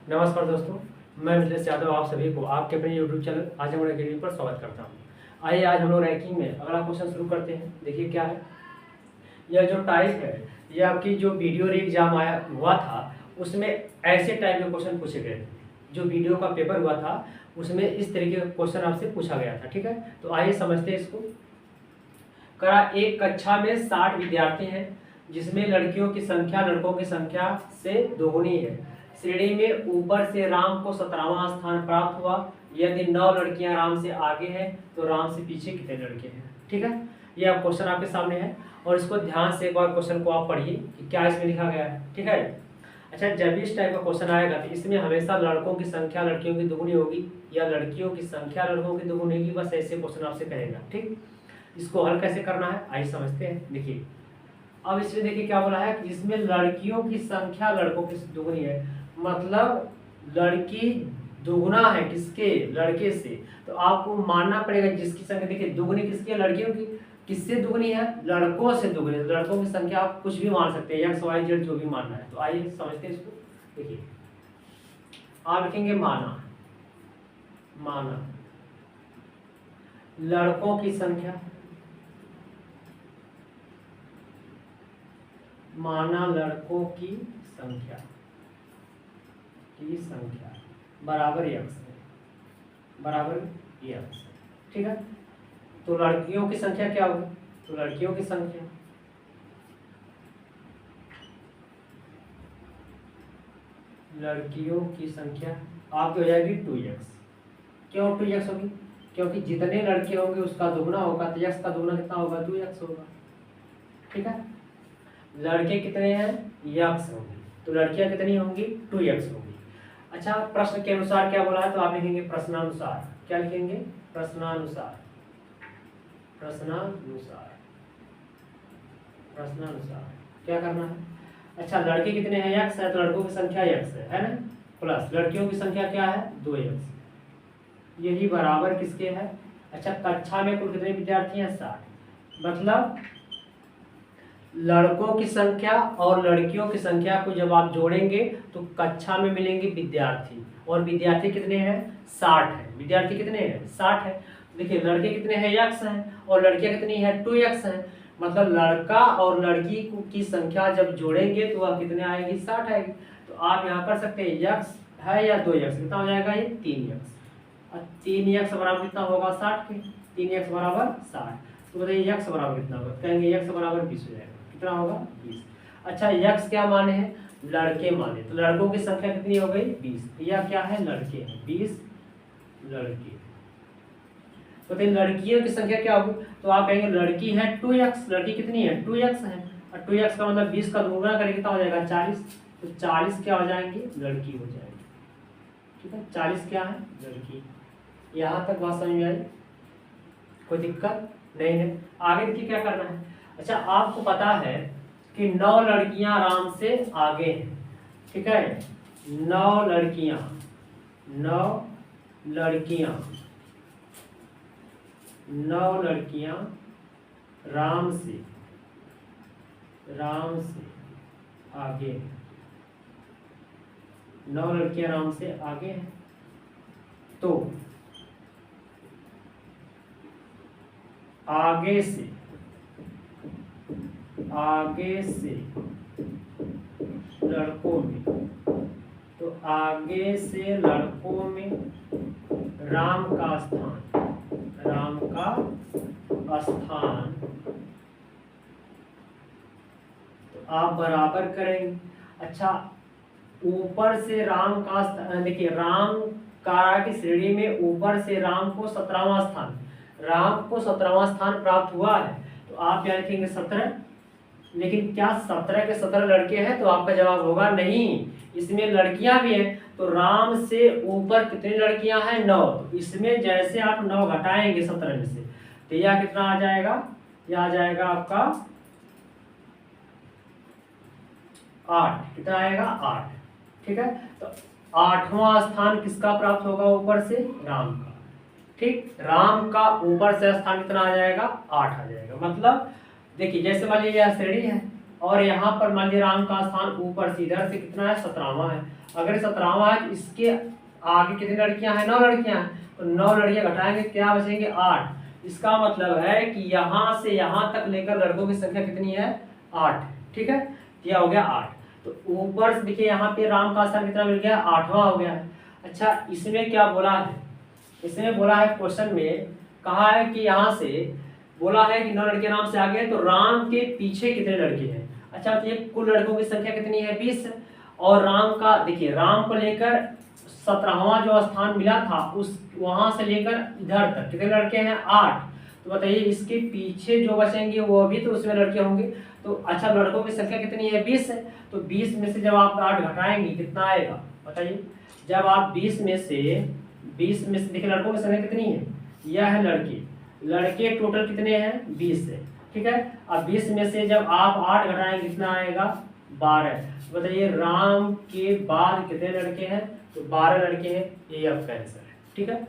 नमस्कार दोस्तों, मैं मिथिलेश यादव आप सभी को आपके अपने YouTube चैनल आजमगढ़ अकेडमी पर स्वागत करता हूं। आइए आज हम लोग रैंकिंग में अगला क्वेश्चन शुरू करते हैं। देखिए क्या है, यह जो टाइप है यह आपकी जो वीडियो री एग्जाम आया हुआ था उसमें ऐसे टाइप के क्वेश्चन पूछे गए थे। जो वीडियो का पेपर हुआ था उसमें इस तरीके का क्वेश्चन आपसे पूछा गया था। ठीक है, तो आइए समझते हैं इसको। करा एक कक्षा में 60 विद्यार्थी हैं जिसमें लड़कियों की संख्या लड़कों की संख्या से दोगुनी है। श्रेणी में ऊपर से राम को 17वां स्थान प्राप्त हुआ। यदि 9 लड़कियां राम से आगे हैं तो राम से पीछे कितने लड़के हैं। ठीक है, ये अब क्वेश्चन आपके सामने है और इसको ध्यान से एक बार क्वेश्चन को आप पढ़िए कि क्या इसमें लिखा गया है। ठीक है, अच्छा, जब इस टाइप का क्वेश्चन आएगा तो इसमें हमेशा लड़कों की संख्या लड़कियों की दोगुनी होगी या लड़कियों की संख्या लड़कों की दोगुनी होगी, बस ऐसे क्वेश्चन आपसे कहेगा। ठीक, इसको हल कैसे करना है आइए समझते हैं। देखिए अब इसमें देखिए क्या बोला है कि इसमें लड़कियों की संख्या लड़कों की दोगुनी है, मतलब लड़की दुगुना है किसके, लड़के से। तो आपको मानना पड़ेगा जिसकी संख्या देखिए दुगुनी किसकी है, लड़कियों की। किससे दुगुनी है, लड़कों से दुगुनी। लड़कों की संख्या आप कुछ भी मान सकते हैं, एक्स वाई जेड जो भी मानना है। तो आइए समझते हैं इसको। देखिए आप लिखेंगे माना, माना लड़कों की संख्या, माना लड़कों की संख्या बराबर यक्स है, बराबर यक्स। ठीक है, तो लड़कियों की संख्या क्या होगी, तो लड़कियों की संख्या आपकी हो जाएगी 2x। क्यों 2x होगी, क्योंकि जितने लड़के होंगे उसका दुगना होगा तो x का दुगना कितना होगा, 2x होगा। ठीक है, लड़के कितने हैं, यक्स होंगे, तो लड़कियां कितनी होंगी, 2x होंगी। अच्छा, प्रश्न के अनुसार क्या बोला है, तो आप लिखेंगे प्रश्नानुसार। क्या लिखेंगे, प्रश्नानुसार, प्रश्नानुसार, प्रश्नानुसार क्या करना है। अच्छा, लड़के कितने हैं, x है, तो लड़कों की संख्या x है ना, प्लस लड़कियों की संख्या क्या है, 2x। यही बराबर किसके है। अच्छा, कक्षा में कुल कितने विद्यार्थी हैं, 60। मतलब लड़कों की संख्या और लड़कियों की संख्या को जब आप जोड़ेंगे तो कक्षा में मिलेंगे विद्यार्थी, और विद्यार्थी कितने हैं, 60 है। विद्यार्थी कितने हैं, 60 है। देखिए लड़के कितने हैं, x हैं, और लड़कियां कितनी है, 2x हैं। मतलब लड़का और लड़की की संख्या जब जोड़ेंगे तो वह कितने आएगी, 60 आएगी। तो आप यहाँ कर सकते हैं x है या 2x, कितना हो जाएगा ये 3x। 3x बराबर कितना होगा, 60 के। 3x बराबर 60, तो बताइए x बराबर कितना होगा, कहेंगे x बराबर 20 हो जाएगा। कितना होगा, 20। अच्छा, x क्या माने हैं, लड़के माने, तो लड़कों की संख्या कितनी हो गई, 20। यह क्या है, लड़के हैं, 20 लड़के। तो लड़कियों की संख्या क्या होगी, तो आप कहेंगे लड़की है 2x, लड़की कितनी है, 2x है, और 2x का मतलब 20 का दोगुना करें कितना हो जाएगा, 40। तो 40 क्या हो जाएंगे, लड़की हो जाएगी। ठीक है, 40 क्या है, लड़की। यहाँ तक बात समझ में आई, कोई दिक्कत नहीं है। आगे देखिए क्या करना है। अच्छा, आपको पता है कि 9 लड़कियां राम से आगे हैं। ठीक है, 9 लड़कियां, 9 लड़कियां, 9 लड़कियां राम से आगे हैं। 9 लड़कियां राम से आगे हैं, तो आगे से लड़कों में, तो आगे से लड़कों में राम का स्थान, तो आप बराबर करेंगे। अच्छा, ऊपर से राम का स्थान, देखिए राम कारा की श्रेणी में ऊपर से राम को 17वां स्थान, राम को 17वां स्थान प्राप्त हुआ है, तो आप यहाँ लिखेंगे 17। लेकिन क्या 17 के 17 लड़के हैं, तो आपका जवाब होगा नहीं, इसमें लड़कियां भी हैं। तो राम से ऊपर कितनी लड़कियां हैं, 9। तो इसमें जैसे आप 9 घटाएंगे 17 में से, तो यह कितना आ जाएगा, यह आ जाएगा आपका 8। कितना आएगा, 8। ठीक है, तो 8वां स्थान किसका प्राप्त होगा, ऊपर से राम का। ठीक, राम का ऊपर से स्थान कितना आ जाएगा, 8 आ जाएगा। मतलब देखिए जैसे मान लीजिए यह श्रेणी है और यहाँ पर मान लीजिए राम का स्थान ऊपर से इधर से कितना है 17वां है। अगर 17वां है तो इसके आगे कितनी लड़कियां हैं 9 लड़कियां हैं, तो 9 लड़कियां घटाएंगे क्या बचेंगे 8। इसका मतलब है कि यहाँ से यहाँ तक लेकर लड़कों की संख्या कितनी है 8। ठीक है, क्या हो गया 8। तो ऊपर से देखिए यहाँ पे राम का स्थान कितना मिल गया 8वां हो गया है। अच्छा इसमें क्या बोला है, इसमें बोला है क्वेश्चन में कहा है कि यहाँ से बोला है कि 9 लड़के राम से आगे, तो राम के पीछे कितने लड़के हैं। अच्छा तो ये कुल लड़कों की संख्या कितनी है 20, और राम का देखिए राम को लेकर 17वां जो स्थान मिला था उस वहां से लेकर इधर तक कितने लड़के हैं 8। तो बताइए इसके पीछे जो बचेंगे वो भी तो उसमें लड़के होंगे। तो अच्छा लड़कों की संख्या कितनी है 20 है, तो 20 में से जब आप 8 घटाएंगे कितना आएगा बताइए। जब आप 20 में से देखिए लड़कों की संख्या कितनी है, यह है लड़के टोटल कितने हैं 20 है। ठीक है, अब 20 में से जब आप 8 घटाएंगे कितना आएगा 12। बताइए राम के बाद कितने लड़के हैं, तो 12 लड़के हैं, ये आपका आंसर है। ठीक है,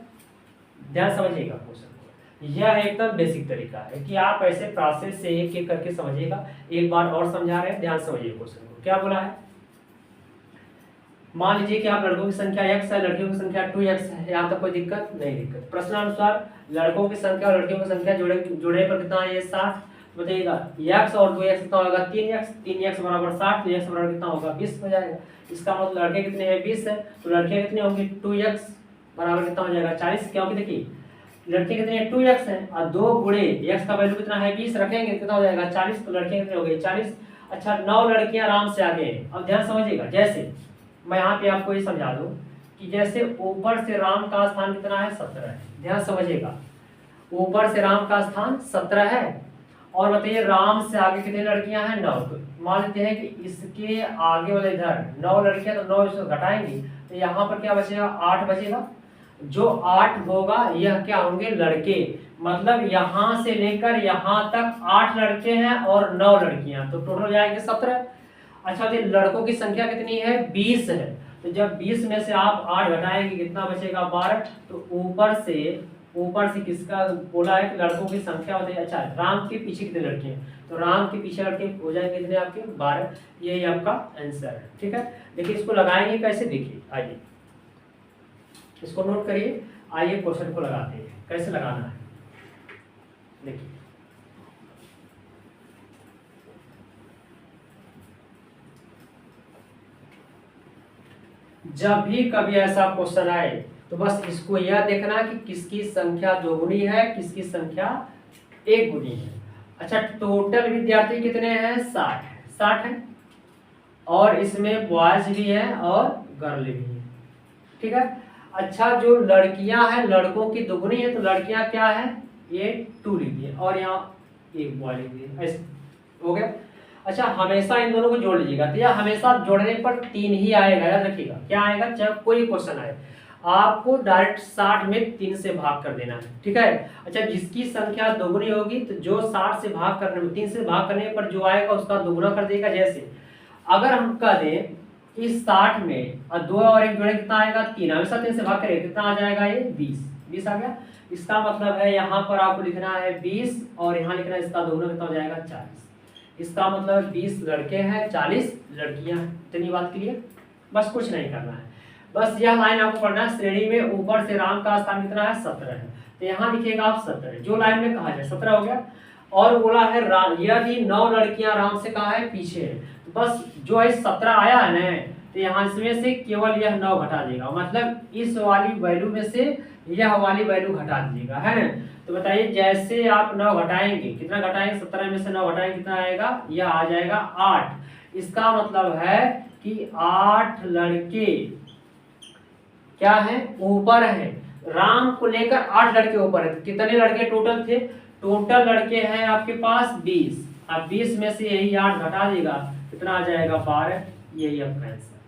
ध्यान समझिएगा क्वेश्चन को, यह एकदम बेसिक तरीका है कि आप ऐसे प्रोसेस से एक एक करके समझिएगा। एक बार और समझा रहे हैं, ध्यान समझिए क्वेश्चन को। क्या बोला है, मान लीजिए कि आप लड़कों की संख्या x है, लड़कियों की संख्या 2x है, यहाँ तक कोई दिक्कत नहीं दिक्कत। प्रश्नानुसार लड़कों की संख्या और लड़कियों की संख्या जोड़े पर कितना है ये 60। बताइएगा x और 2x कितना होगा 3x, 3x बराबर 60, तो x बराबर कितना होगा 20 हो जाएगा। इसका मतलब लड़के कितने हैं 20 है, तो लड़कियां कितनी होंगी 2x बराबर कितना हो जाएगा 40, क्योंकि देखिए लड़के कितने हैं 2x है और 2 गुणे x का वैल्यू कितना है 20 रखेंगे कितना हो जाएगा 40, तो लड़कियां कितने हो गई 40। अच्छा 9 लड़कियां आराम से आगे हैं। अब ध्यान समझिएगा, जैसे मैं यहाँ पे आपको ये समझा दूं कि जैसे ऊपर से राम का स्थान कितना है 17 है। ध्यान समझिएगा, ऊपर से राम का स्थान 17 है और बताइए राम से आगे कितनी लड़कियां हैं 9। तो मान लेते हैं कि इसके आगे वाले इधर 9 लड़कियां, तो 9 इसको घटाएंगे तो यहाँ पर क्या बचेगा 8 बचेगा। जो 8 होगा यह क्या होंगे लड़के, मतलब यहाँ से लेकर यहाँ तक 8 लड़के हैं और 9 लड़कियां, तो टोटल जाएंगे 17। अच्छा तो लड़कों की संख्या कितनी है 20 है, तो जब 20 में से आप 8 घटाएंगे कितना बचेगा 12। तो ऊपर से किसका बोला है कि लड़कों की संख्या बताइए। अच्छा राम के पीछे कितने लड़के हैं, तो राम के पीछे लड़के हो जाएंगे कितने आपके 12, यही आपका आंसर है। ठीक है, देखिए इसको लगाएंगे कैसे, देखिए आइए इसको नोट करिए, आइए क्वेश्चन को लगाते हैं कैसे लगाना है। देखिए जब भी कभी ऐसा क्वेश्चन आए तो बस इसको यह देखना कि किसकी संख्या दोगुनी है किसकी संख्या एक गुनी है। अच्छा टोटल विद्यार्थी कितने हैं 60 है और इसमें बॉयज भी हैं और गर्ल भी है। ठीक है, अच्छा जो लड़कियां हैं लड़कों की दोगुनी है, तो लड़कियां क्या है ये 2 लीजिए और यहाँ एक बॉय लीजिए, ऐसे हो गया। अच्छा हमेशा इन दोनों को जोड़ लीजिएगा, तो यह हमेशा जोड़ने पर 3 ही आएगा, याद रखिएगा क्या आएगा, चाहे कोई क्वेश्चन आए आपको डायरेक्ट 60 में 3 से भाग कर देना है। ठीक है, अच्छा जिसकी संख्या दोगुनी होगी तो जो 60 से भाग करने में 3 से भाग करने पर जो आएगा उसका दोगुना कर देगा। जैसे अगर हम कह दें इस 60 में और 2 और 1 जोड़े कितना आएगा 3, हमेशा 3 से भाग करेंगे कितना आ जाएगा ये 20 आ गया। इसका मतलब है यहाँ पर आपको लिखना है 20 और यहाँ लिखना है इसका दोगुना कितना हो जाएगा 40। इसका मतलब 20 लड़के हैं 40 लड़कियां हैं। इतनी बात के लिए बस कुछ नहीं करना है, बस यह लाइन आपको पढ़ना है। श्रेणी में ऊपर से राम का स्थान कितना है 17 है, तो यहाँ लिखिएगा आप 17 जो लाइन में कहा जाए 17 हो गया। और बोला है यदि 9 लड़कियां राम से कहा है पीछे है, तो बस जो है 17 आया है ना, तो यहाँ इसमें से केवल यह 9 घटा देगा, मतलब इस वाली वैल्यू में से यह वाली वैल्यू घटा दीजिएगा, है ना। तो बताइए जैसे आप 9 घटाएंगे कितना घटाएंगे 17 में से 9 घटाएंगे कितना आएगा, यह आ जाएगा 8। इसका मतलब है कि 8 लड़के क्या है ऊपर है, राम को लेकर 8 लड़के ऊपर है। कितने लड़के टोटल थे, टोटल लड़के हैं आपके पास 20। अब 20 में से यही 8 घटा देगा कितना आ जाएगा 12, यही आपका आंसर।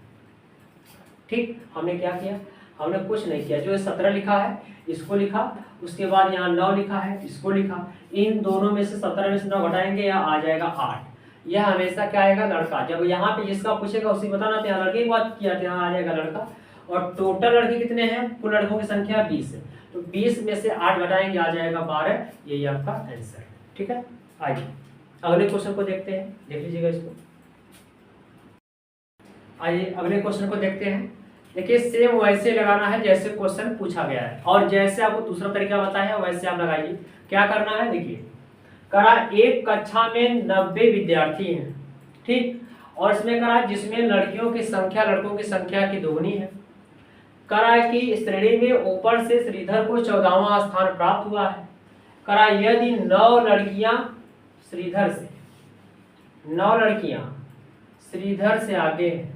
ठीक, हमने क्या किया, हमने कुछ नहीं किया, जो 17 लिखा है इसको लिखा, उसके बाद यहाँ 9 लिखा है इसको लिखा, इन दोनों में से 17 में से 9 घटाएंगे या आ जाएगा 8। यह हमेशा क्या आएगा लड़का, जब यहाँ पे जिसका पूछेगा उसी बताना, तो यहाँ लड़के की बात किया, यहाँ आ जाएगा लड़का। और टोटल लड़के कितने हैं, कुल लड़कों की संख्या 20 है, तो 20 में से 8 घटाएंगे आ जाएगा 12, यही आपका आंसर है। ठीक है, आइए अगले क्वेश्चन को देखते हैं, देख लीजिएगा इसको। आइए अगले क्वेश्चन को देखते हैं। देखिए सेम वैसे लगाना है जैसे क्वेश्चन पूछा गया है, और जैसे आपको दूसरा तरीका बताया वैसे आप लगाइए। क्या करना है, देखिए करा एक कक्षा में 90 विद्यार्थी हैं, ठीक, और इसमें करा जिसमें लड़कियों की संख्या लड़कों की संख्या की दोगुनी है। करा कि श्रेणी में ऊपर से श्रीधर को 14वां स्थान प्राप्त हुआ है। करा यदि 9 लड़कियां श्रीधर से 9 लड़कियां श्रीधर से आगे हैं,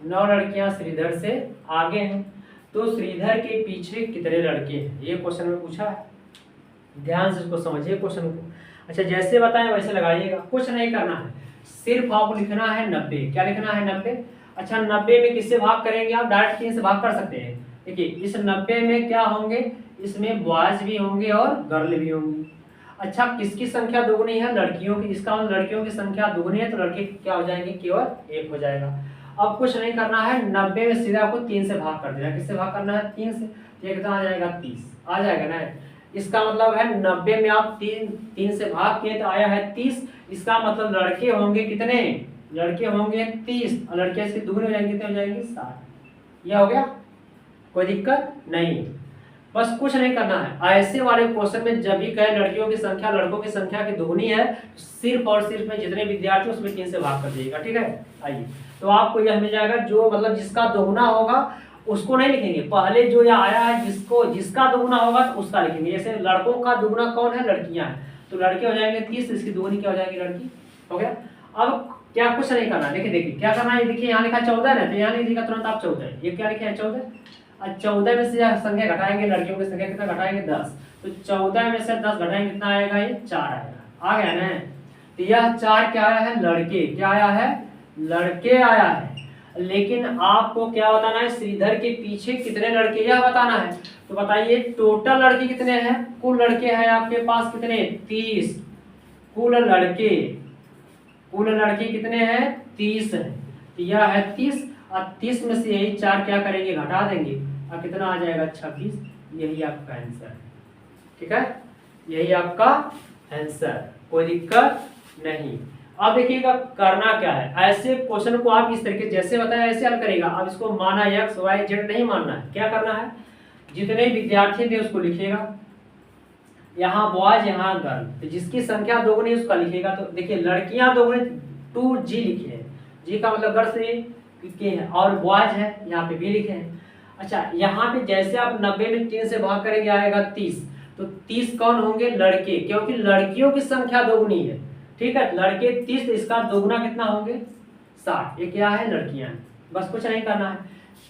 9 लड़कियां श्रीधर से आगे हैं, तो श्रीधर के पीछे कितने लड़के हैं? ये क्वेश्चन में पूछा है, ध्यान से इसको समझिए क्वेश्चन को। अच्छा जैसे बताएं वैसे लगाइएगा, कुछ नहीं करना है, सिर्फ आपको लिखना है 90। क्या लिखना है? 90। अच्छा 90 में किससे भाग करेंगे? आप डायरेक्ट 3 से भाग कर सकते हैं। देखिए इस 90 में क्या होंगे, इसमें बॉयज भी होंगे और गर्ल भी होंगी। अच्छा किसकी संख्या दोगुनी है? लड़कियों की। इसका मतलब लड़कियों की संख्या दोगुनी है तो लड़के क्या हो जाएंगे? केवल 1 हो जाएगा। अब कुछ नहीं करना है, 90 में सीधा आपको 3 से भाग कर देना। किससे भाग करना है? 3 से। तो ये कितना आ जाएगा? 30 आ जाएगा ना। इसका मतलब है 90 में आप 3 से भाग किए तो आया है 30। इसका मतलब लड़के होंगे कितने? लड़के होंगे 30 और लड़कियां इसकी दोगुनी हो जाएंगे, कितने हो जाएंगे? 60। यह हो गया, कोई दिक्कत नहीं। बस कुछ नहीं करना है। ऐसे वाले क्वेश्चन में जब भी कहे लड़कियों की संख्या लड़कों की संख्या की दोगुनी है, सिर्फ और सिर्फ में जितने विद्यार्थी उसमें 3 से भाग कर दीजिएगा, ठीक है। आइए तो आपको यह मिल जाएगा, जो मतलब जिसका दोगुना होगा उसको नहीं लिखेंगे, पहले जो यह आया है जिसका दोगुना होगा तो उसका लिखेंगे। जैसे लड़कों का दोगुना कौन है? लड़कियां हैं, तो लड़के हो जाएंगे 30, इसकी दोगुनी क्या हो जाएगी? लड़की। हो गया। अब क्या कुछ नहीं करना, देखिए क्या करना है, देखिए यहाँ लिखा 14 है, तो यहाँ लिखिएगा तुरंत आप 14। ये क्या लिखे हैं? 14। और 14 में से संख्या घटाएंगे, लड़कियों की संख्या कितना घटाएंगे? 10। तो 14 में से 10 घटाएंगे, कितना आएगा? ये 4 आएगा। आ गया ना। तो यह 4 क्या आया है? लड़के। क्या आया है? लड़के आया है। लेकिन आपको क्या बताना है? श्रीधर के पीछे कितने लड़के, यह बताना है। तो बताइए टोटल लड़के कितने हैं? कुल लड़के हैं आपके पास कितने? 30। कुल लड़के कितने हैं? 30 है। तो यह है 30, और 30 में से यही 4 क्या करेंगे? घटा देंगे, और कितना आ जाएगा? 26। यही आपका आंसर है, ठीक है। यही आपका आंसर, कोई दिक्कत नहीं। अब देखिएगा करना क्या है, ऐसे क्वेश्चन को आप इस तरीके जैसे बताया ऐसे हल करेगा। अब इसको माना x y z नहीं मानना है। क्या करना है? जितने विद्यार्थी थे उसको लिखेगा, यहाँ बॉयज यहाँ गर्ल, तो जिसकी संख्या दोगुनी उसका लिखेगा। तो देखिए लड़कियां दोगुनी 2g लिखे हैं, जी का मतलब गर्ल से के हैं, और बॉयज है यहाँ पे भी लिखे हैं। अच्छा यहाँ पे जैसे आप 90 में 3 से भाग करेंगे आएगा 30, तो 30 कौन होंगे? लड़के, क्योंकि लड़कियों की संख्या दोगुनी है, ठीक है। लड़के 30, इसका दोगुना कितना होंगे? 60। ये क्या है? लड़कियां हैं। बस कुछ नहीं करना है,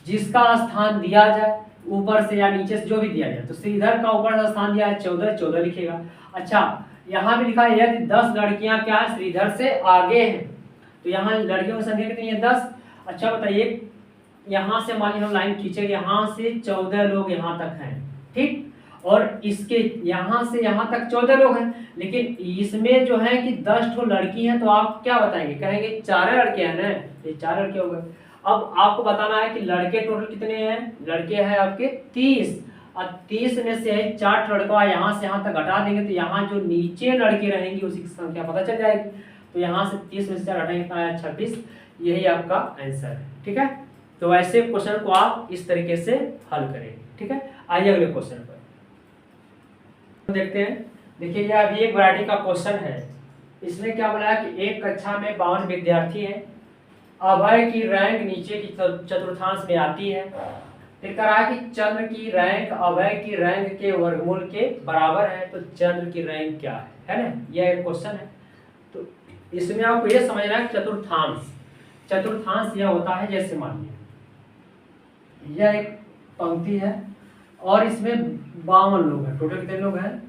जिसका स्थान दिया जाए ऊपर से या नीचे से जो भी दिया जाए, तो श्रीधर का ऊपर से स्थान दिया है 14, 14 लिखेगा। अच्छा यहाँ भी लिखा है यदि 10 लड़कियां क्या है? श्रीधर से आगे हैं, तो यहाँ लड़कियों की संख्या कितनी है? 10। अच्छा बताइए यहाँ से मान लीजिए हम लाइन खींचेंगे, यहाँ से 14 लोग यहाँ तक हैं, ठीक, और इसके यहाँ से यहाँ तक 14 लोग हैं, लेकिन इसमें जो है कि 10 ठो लड़की हैं, तो आप क्या बताएंगे? कहेंगे 4 लड़के हैं ना, ये 4 लड़के हो गए। अब आपको बताना है कि लड़के टोटल कितने हैं? लड़के हैं आपके 30, और 30 में से 4 लड़का यहाँ से यहाँ तक घटा देंगे, तो यहाँ जो नीचे लड़के रहेंगे उसी की संख्या पता चल जाएगी। तो यहाँ से 30 में से 4 घटाएंगे, कितना आया? 26। यही आपका आंसर है, ठीक है। तो ऐसे क्वेश्चन को आप इस तरीके से हल करेंगे, ठीक है। आइए अगले क्वेश्चन पर देखते हैं। देखिए यह अभी एक वैरायटी का क्वेश्चन है। इसमें क्या बोला है कि एक कक्षा में 52 विद्यार्थी हैं, अभय की रैंक नीचे की चतुर्थांश में आती है। फिर कह रहा है कि चंद्र की रैंक अभय की रैंक के वर्गमूल के बराबर है, तो चंद्र की रैंक क्या है ना, यह एक क्वेश्चन है। तो इसमें आपको यह समझना है चतुर्थांश यह होता है, जैसे मानिए यह एक पंक्ति है और इसमें 52 लोग हैं, टोटल कितने लोग हैं?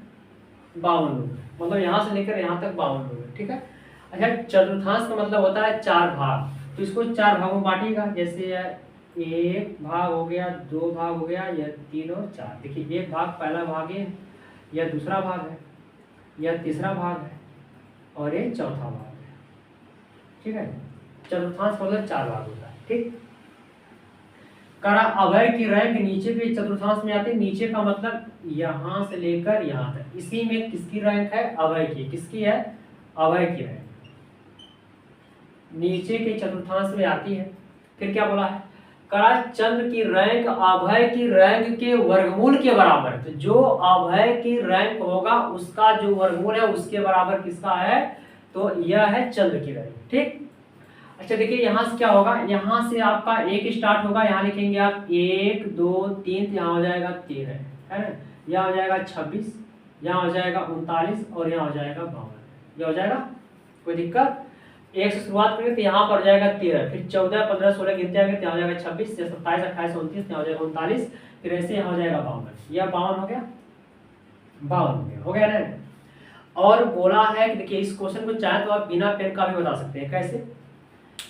52 लोग, मतलब यहाँ से लेकर यहाँ तक 52 लोग हैं, ठीक है। अच्छा चतुर्थांश का मतलब होता है 4 भाग, तो इसको 4 भागों में बांटिएगा। जैसे 1 भाग हो गया, 2 भाग हो गया, यह 3 और 4। देखिए 1 भाग पहला भाग है, यह दूसरा भाग है, यह तीसरा भाग है, और ये चौथा भाग है, ठीक है। चतुर्थांश मतलब 4 भाग होता है, ठीक। करा अभय की रैंक नीचे के चतुर्थांश में आती है। नीचे का मतलब यहाँ से लेकर यहाँ तक, इसी में किसकी रैंक है? अभय की। किसकी है? अभय की रैंक नीचे के चतुर्थांश में आती है। फिर क्या बोला है, करा चंद्र की रैंक अभय की रैंक के वर्गमूल के बराबर है। तो जो अभय की रैंक होगा उसका जो वर्गमूल है उसके बराबर किसका है, तो यह है चंद्र की रैंक। ठीक, अच्छा देखिए यहाँ से क्या होगा, यहाँ से आपका एक स्टार्ट होगा, यहाँ लिखेंगे आप 1 2 3, यहाँ हो जाएगा 13 है ना, यहाँ हो जाएगा 26, यहाँ हो जाएगा 39 और यहाँ हो जाएगा 52। यह हो जाएगा, कोई दिक्कत। एक से शुरुआत करेंगे तो यहाँ पर जाएगा 13, फिर 14 15 16 गिनते जाएंगे तो यहाँ हो जाएगा 26, 27 28 29, यहाँ हो जाएगा 39, फिर ऐसे यहाँ हो जाएगा 52। यह 52 हो गया, 52 हो गया ना। और बोला है कि देखिए इस क्वेश्चन को चाहे तो आप बिना पेन का भी बता सकते हैं। कैसे,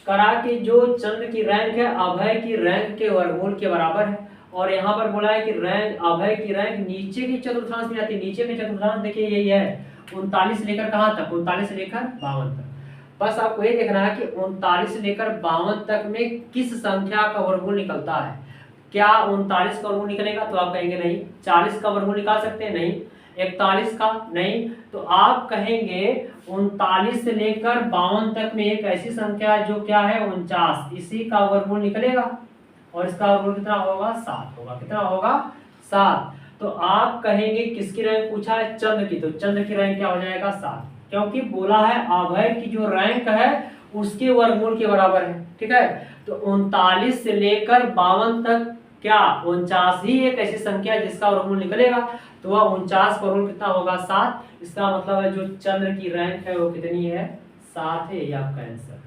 करा कि जो चंद्र की रैंक है अभय की रैंक के वर्गमूल के बराबर है। और यहाँ पर बोला है कि रैंक अभय की रैंक नीचे के चतुर्थांश में आती है। नीचे के चतुर्थांश देखिए यही है 39 लेकर कहाँ तक, 39 लेकर 52 तक। बस आपको ये देखना है कि 39 लेकर 52 तक में किस संख्या का वर्गमूल निकलता है। क्या 39 का वर्गमूल निकलेगा, तो आप कहेंगे नहीं। 40 का वर्गमूल निकाल सकते हैं, नहीं। 41 का नहीं, तो आप कहेंगे 39 से लेकर 52 तक में एक ऐसी संख्या है जो क्या है 49, इसी का वर्गमूल निकलेगा। और इसका वर्गमूल कितना होगा, 7 होगा। कितना होगा, 7। तो आप कहेंगे किसकी रैंक पूछा है, चंद्र की, तो चंद्र की रैंक क्या हो जाएगा 7, क्योंकि बोला है अभय की जो रैंक है उसके वर्गमूल के बराबर है। ठीक है, तो 39 से लेकर 52 तक क्या 49 ही एक ऐसी संख्या है जिसका वर्गमूल निकलेगा। तो वह 49 का वर्गमूल कितना होगा, 7। इसका मतलब है जो चंद्र की रैंक है वो कितनी है, 7 है। ये आपका आंसर,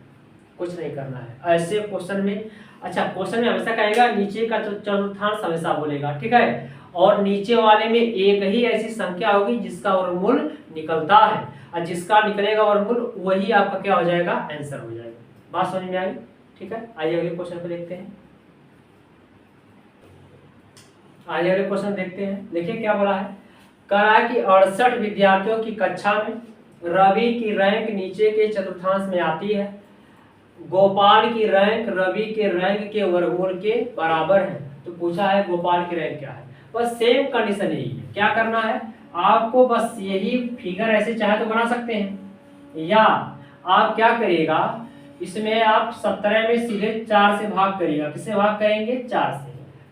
कुछ नहीं करना है ऐसे क्वेश्चन में। अच्छा, क्वेश्चन में हमेशा कहेगा नीचे का चतुर्थांश हमेशा बोलेगा, ठीक है, और नीचे वाले में एक ही ऐसी संख्या होगी जिसका वर्गमूल निकलता है, और जिसका निकलेगा वर्गमूल वही आपका क्या हो जाएगा, आंसर हो जाएगा। बात समझ में आई, ठीक है। आइए अगले क्वेश्चन को देखते हैं। आइए अगले क्वेश्चन देखते हैं। देखिए क्या बोला है, कहा कि 68 विद्यार्थियों की कक्षा में रवि की रैंक नीचे के चतुर्थांश में आती है। गोपाल की रैंक रवि के रैंक के वर्गमूल के बराबर है। तो पूछा है गोपाल की रैंक क्या है। बस सेम कंडीशन यही है। क्या करना है आपको, बस यही फिगर ऐसे चाहे तो बना सकते हैं, या आप क्या करिएगा, इसमें आप 17 में सीधे 4 से भाग करिएगा। किससे भाग करेंगे, 4 से।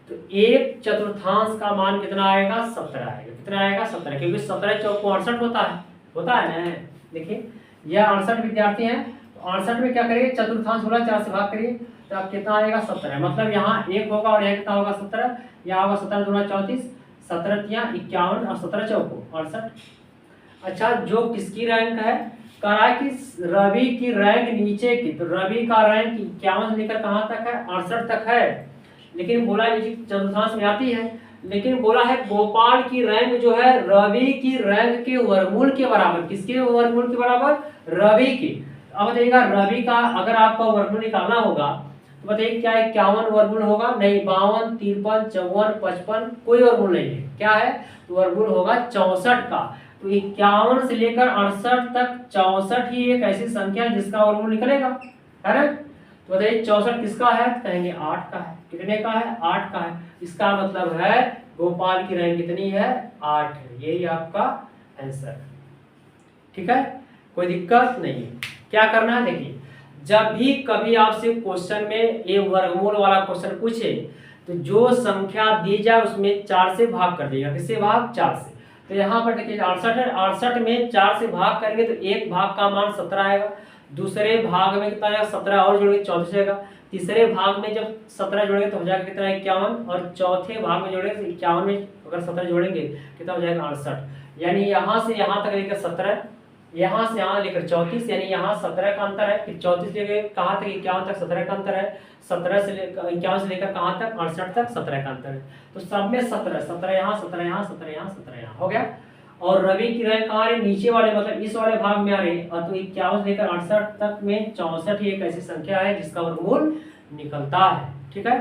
तो एक चतुर्थांश का मान कितना आएगा, 17 आएगा। कितना आएगा, 17, क्योंकि 17 चौक 68 होता है ना। देखिए यह 68 विद्यार्थी हैं, तो 68 में क्या करिए, चतुर्थांश बोला 4 से भाग करिए, तो आप कितना आएगा, 17। मतलब यहाँ 1 होगा और यहाँ कितना होगा, 17। यहाँ होगा 17 दूना 34, 17 तिया 51 और 17 चौको 68। अच्छा, जो किसकी रैंक है, कहा कि रवि की रैंक नीचे की, तो रवि का रैंक 51 से लेकर कहाँ तक है, 68 तक है। लेकिन बोला नीचे चतुर्थांश में आती है। लेकिन बोला है गोपाल की रैंक जो है रवि की रैंक के वर्गमूल के बराबर। किसके वर्गमूल के बराबर, रवि की। अब बताइएगा रवि का अगर आपका वर्गमूल निकालना होगा तो बताइए क्या 51 वर्गमूल होगा, नहीं। 52 53 54 55 कोई वर्गमूल नहीं है। क्या है, तो वर्गमूल होगा 64 का। तो 51 से लेकर 68 तक 64 ही एक ऐसी संख्या जिसका वर्गमूल निकलेगा, है ना। तो बताइए 64 किसका है, कहेंगे 8 का है। कितने का है, 8 का है। इसका मतलब है गोपाल की रैंक कितनी है, 8 है। यही आपका आंसर है, ठीक है, कोई दिक्कत नहीं है। क्या करना है, देखिए जब भी कभी आपसे क्वेश्चन में ये वर्गमूल वाला क्वेश्चन पूछे तो जो संख्या दी जाए उसमें 4 से भाग कर देगा। किससे भाग, 4 से। तो यहाँ पर देखिए 68 है, 68 में 4 से भाग करेंगे तो एक भाग का मान 17 आएगा। दूसरे भाग में कितना आएगा, 17 और जोड़ेंगे 34 आएगा। तीसरे भाग में जब 17 जोड़ेंगे तो हो जाएगा कितना, 51। और चौथे भाग में जोड़ेंगे तो 51 में अगर 17 जोड़ेंगे कितना हो जाएगा, 68। यानी यहाँ से यहाँ तक लेकर 17, यहाँ से यहाँ लेकर 34, यानी यहाँ 17 का अंतर है। फिर 34 लेकर कहाँ तक, 51 तक 17 का अंतर है। 17 से लेकर 51 से लेकर कहाँ तक, 68 तक 17 का अंतर है। तो सब में 17, 17 यहाँ, 17 यहाँ, 17 यहाँ, 17 यहाँ हो गया। और रवि की रैंक कहाँ आ रही, नीचे वाले मतलब इस वाले भाग में आ रही है। और तो 51 से लेकर 68 तक में 64 ही एक ऐसी संख्या है जिसका वर्गमूल निकलता है, ठीक है।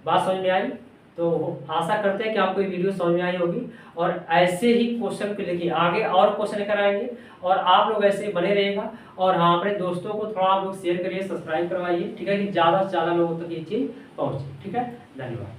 बात समझ में आई। तो आशा करते हैं कि आपको ये वीडियो समझ में आई होगी, और ऐसे ही क्वेश्चन को लेके आगे और क्वेश्चन लेकर आएंगे। और आप लोग ऐसे बने रहेगा। और हाँ, अपने दोस्तों को थोड़ा आप लोग शेयर करिए, सब्सक्राइब करवाइए, ठीक है, कि ज़्यादा से ज़्यादा लोगों तक ये चीज़ पहुँचे, ठीक है। धन्यवाद।